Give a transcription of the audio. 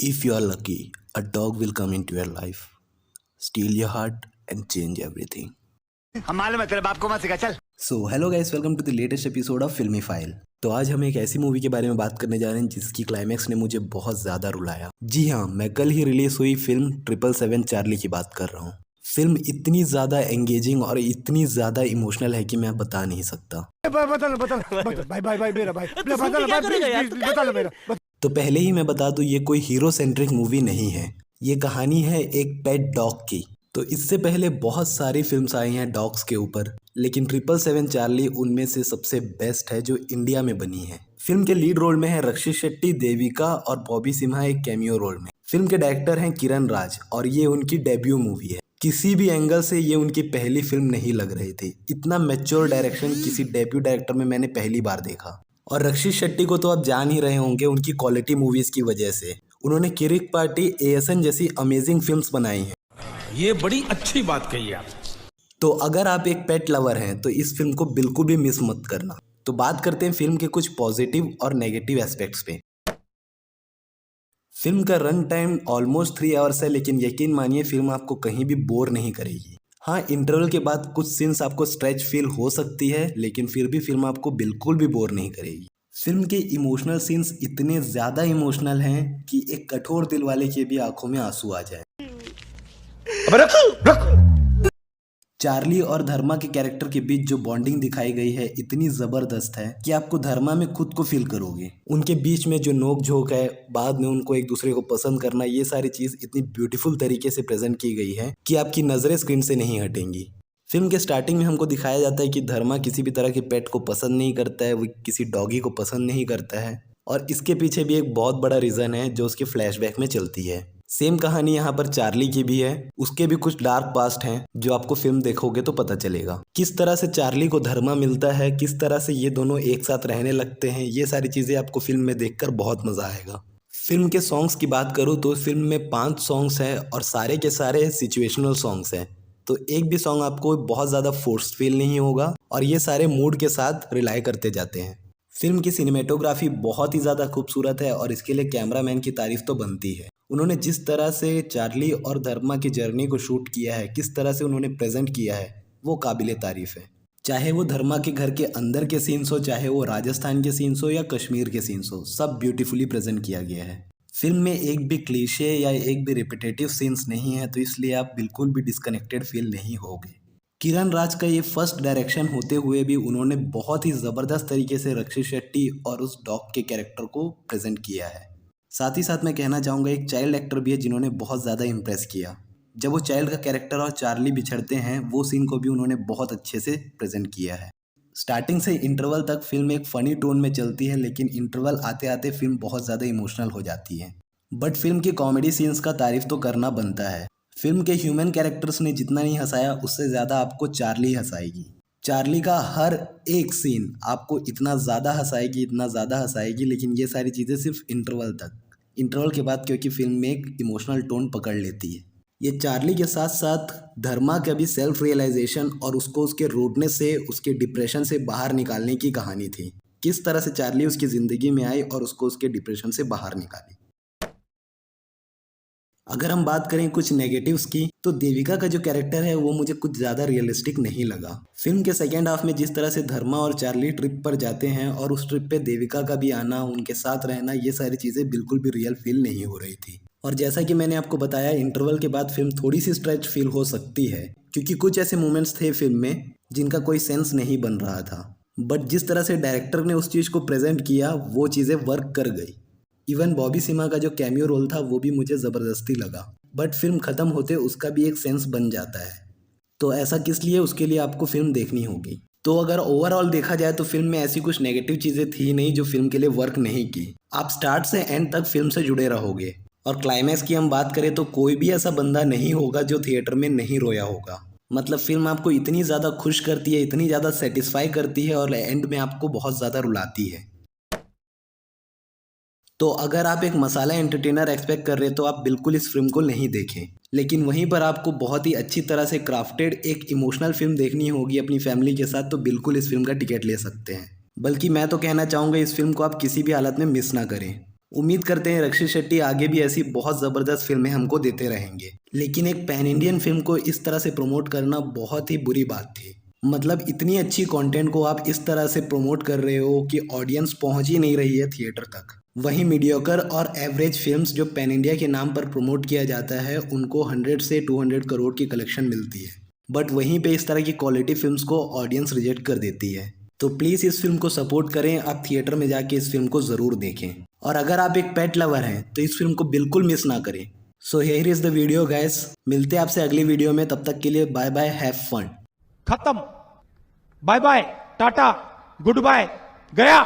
If you are lucky, a dog will come into your life, steal your heart, and change everything. हम मालूम है तेरे बाप को मत सिखा चल। So hello guys, welcome to the latest episode of Filmy file. तो आज हम एक ऐसी मूवी के बारे में बात करने जा रहे हैं जिसकी क्लाइमैक्स ने मुझे बहुत ज़्यादा रुलाया। जी हाँ, मैं कल ही रिलीज हुई फिल्म 777 चार्ली की बात कर रहा हूँ। फिल्म इतनी ज़्यादा एंगेजिंग और इतनी ज़्यादा इमोशनल है कि मैं बता नहीं सकता। भाई मेरा भाई बता मेरा। तो पहले ही मैं बता दूं, ये कोई हीरो सेंट्रिक मूवी नहीं है। ये कहानी है एक पेट डॉग की। तो इससे पहले बहुत सारी फिल्म्स आई हैं डॉग्स के ऊपर, लेकिन 777 चार्ली उनमें से सबसे बेस्ट है जो इंडिया में बनी है। फिल्म के लीड रोल में है रक्षित शेट्टी, देविका और बॉबी सिम्हा एक कैमियो रोल में। फिल्म के डायरेक्टर हैं किरण राज और ये उनकी डेब्यू मूवी है। किसी भी एंगल से ये उनकी पहली फिल्म नहीं लग रही थी। इतना मैच्योर डायरेक्शन किसी डेब्यू डायरेक्टर में मैंने पहली बार देखा। और रक्षित शेट्टी को तो आप जान ही रहे होंगे उनकी क्वालिटी मूवीज की वजह से। उन्होंने किरिक पार्टी, एएसएन जैसी अमेजिंग फिल्म्स बनाई हैं। ये बड़ी अच्छी बात कही आप। तो अगर आप एक पेट लवर हैं तो इस फिल्म को बिल्कुल भी मिस मत करना। तो बात करते हैं फिल्म के कुछ पॉजिटिव और नेगेटिव एस्पेक्ट्स पे। फिल्म का रन टाइम ऑलमोस्ट 3 आवर्स है, लेकिन यकीन मानिए फिल्म आपको कहीं भी बोर नहीं करेगी। हाँ, इंटरवल के बाद कुछ सीन्स आपको स्ट्रेच फील हो सकती है, लेकिन फिर भी फिल्म आपको बिल्कुल भी बोर नहीं करेगी। फिल्म के इमोशनल सीन्स इतने ज़्यादा इमोशनल हैं कि एक कठोर दिल वाले के भी आंखों में आंसू आ जाए। अब रुक। चार्ली और धर्मा के कैरेक्टर के बीच जो बॉन्डिंग दिखाई गई है इतनी ज़बरदस्त है कि आपको धर्मा में खुद को फील करोगे। उनके बीच में जो नोक झोंक है, बाद में उनको एक दूसरे को पसंद करना, ये सारी चीज़ इतनी ब्यूटीफुल तरीके से प्रेजेंट की गई है कि आपकी नज़रें स्क्रीन से नहीं हटेंगी। फिल्म के स्टार्टिंग में हमको दिखाया जाता है कि धर्मा किसी भी तरह के पेट को पसंद नहीं करता है, वो किसी डॉगी को पसंद नहीं करता है। और इसके पीछे भी एक बहुत बड़ा रीज़न है जो उसके फ्लैशबैक में चलती है। सेम कहानी यहाँ पर चार्ली की भी है। उसके भी कुछ डार्क पास्ट हैं जो आपको फिल्म देखोगे तो पता चलेगा। किस तरह से चार्ली को धर्मा मिलता है, किस तरह से ये दोनों एक साथ रहने लगते हैं, ये सारी चीज़ें आपको फिल्म में देखकर बहुत मज़ा आएगा। फिल्म के सॉन्ग्स की बात करूँ तो फिल्म में 5 सॉन्ग्स हैं और सारे के सारे सिचुएशनल सॉन्ग्स हैं। तो एक भी सॉन्ग आपको बहुत ज़्यादा फोर्स फील नहीं होगा और ये सारे मूड के साथ रिलाई करते जाते हैं। फिल्म की सिनेमेटोग्राफी बहुत ही ज़्यादा खूबसूरत है और इसके लिए कैमरामैन की तारीफ तो बनती है। उन्होंने जिस तरह से चार्ली और धर्मा की जर्नी को शूट किया है, किस तरह से उन्होंने प्रेजेंट किया है, वो काबिले तारीफ है। चाहे वो धर्मा के घर के अंदर के सीन्स हो, चाहे वो राजस्थान के सीन्स हो या कश्मीर के सीन्स हो, सब ब्यूटीफुली प्रेजेंट किया गया है। फिल्म में एक भी क्लीशे या एक भी रिपीटेटिव सीन्स नहीं है, तो इसलिए आप बिल्कुल भी डिस्कनेक्टेड फील नहीं होगे। किरण राज का ये फर्स्ट डायरेक्शन होते हुए भी उन्होंने बहुत ही ज़बरदस्त तरीके से रक्षित शेट्टी और उस डॉग के कैरेक्टर को प्रेजेंट किया है। साथ ही साथ मैं कहना चाहूँगा एक चाइल्ड एक्टर भी है जिन्होंने बहुत ज़्यादा इम्प्रेस किया। जब वो चाइल्ड का कैरेक्टर और चार्ली बिछड़ते हैं, वो सीन को भी उन्होंने बहुत अच्छे से प्रेजेंट किया है। स्टार्टिंग से इंटरवल तक फिल्म एक फ़नी टोन में चलती है, लेकिन इंटरवल आते आते फिल्म बहुत ज़्यादा इमोशनल हो जाती है। बट फिल्म की कॉमेडी सीन्स का तारीफ तो करना बनता है। फिल्म के ह्यूमन कैरेक्टर्स ने जितना नहीं हंसाया, उससे ज़्यादा आपको चार्ली हंसाएगी। चार्ली का हर एक सीन आपको इतना ज़्यादा हंसाएगी, लेकिन ये सारी चीज़ें सिर्फ इंटरवल तक। इंटरवल के बाद क्योंकि फिल्म में एक इमोशनल टोन पकड़ लेती है। ये चार्ली के साथ साथ धर्मा का भी सेल्फ रियलाइजेशन और उसको उसके रूडनेस से, उसके डिप्रेशन से बाहर निकालने की कहानी थी। किस तरह से चार्ली उसकी ज़िंदगी में आई और उसको उसके डिप्रेशन से बाहर निकाली। अगर हम बात करें कुछ नेगेटिव्स की, तो देविका का जो कैरेक्टर है वो मुझे कुछ ज़्यादा रियलिस्टिक नहीं लगा। फिल्म के सेकेंड हाफ में जिस तरह से धर्मा और चार्ली ट्रिप पर जाते हैं और उस ट्रिप पे देविका का भी आना, उनके साथ रहना, ये सारी चीज़ें बिल्कुल भी रियल फील नहीं हो रही थी। और जैसा कि मैंने आपको बताया, इंटरवल के बाद फिल्म थोड़ी सी स्ट्रेच फील हो सकती है, क्योंकि कुछ ऐसे मोमेंट्स थे फिल्म में जिनका कोई सेंस नहीं बन रहा था। बट जिस तरह से डायरेक्टर ने उस चीज़ को प्रेजेंट किया, वो चीज़ें वर्क कर गई। इवन बॉबी सिम्हा का जो कैमियो रोल था वो भी मुझे ज़बरदस्ती लगा। बट फिल्म ख़त्म होते उसका भी एक सेंस बन जाता है। तो ऐसा किस लिए, उसके लिए आपको फिल्म देखनी होगी। तो अगर ओवरऑल देखा जाए तो फिल्म में ऐसी कुछ नेगेटिव चीज़ें थी नहीं जो फिल्म के लिए वर्क नहीं की। आप स्टार्ट से एंड तक फिल्म से जुड़े रहोगे। और क्लाइमैक्स की हम बात करें तो कोई भी ऐसा बंदा नहीं होगा जो थिएटर में नहीं रोया होगा। मतलब फिल्म आपको इतनी ज़्यादा खुश करती है, इतनी ज़्यादा सेटिस्फाई करती है और एंड में आपको बहुत ज़्यादा रुलाती है। तो अगर आप एक मसाला एंटरटेनर एक्सपेक्ट कर रहे हो तो आप बिल्कुल इस फिल्म को नहीं देखें। लेकिन वहीं पर आपको बहुत ही अच्छी तरह से क्राफ्टेड एक इमोशनल फिल्म देखनी होगी अपनी फैमिली के साथ, तो बिल्कुल इस फिल्म का टिकट ले सकते हैं। बल्कि मैं तो कहना चाहूँगा इस फिल्म को आप किसी भी हालत में मिस ना करें। उम्मीद करते हैं रक्षित शेट्टी आगे भी ऐसी बहुत ज़बरदस्त फिल्में हमको देते रहेंगे। लेकिन एक पैन इंडियन फिल्म को इस तरह से प्रमोट करना बहुत ही बुरी बात थी। मतलब इतनी अच्छी कंटेंट को आप इस तरह से प्रमोट कर रहे हो कि ऑडियंस पहुंच ही नहीं रही है थिएटर तक। वहीं मीडियोकर और एवरेज फिल्म्स जो पैन इंडिया के नाम पर प्रमोट किया जाता है उनको 100 से 200 करोड़ की कलेक्शन मिलती है, बट वहीं पे इस तरह की क्वालिटी फिल्म्स को ऑडियंस रिजेक्ट कर देती है। तो प्लीज़ इस फिल्म को सपोर्ट करें, आप थिएटर में जाके इस फिल्म को ज़रूर देखें। और अगर आप एक पेट लवर हैं तो इस फिल्म को बिल्कुल मिस ना करें। So here is the video guys, मिलते हैं आपसे अगली वीडियो में, तब तक के लिए बाय बाय, हैव फन। खत्म, bye bye, tata, good bye, गया।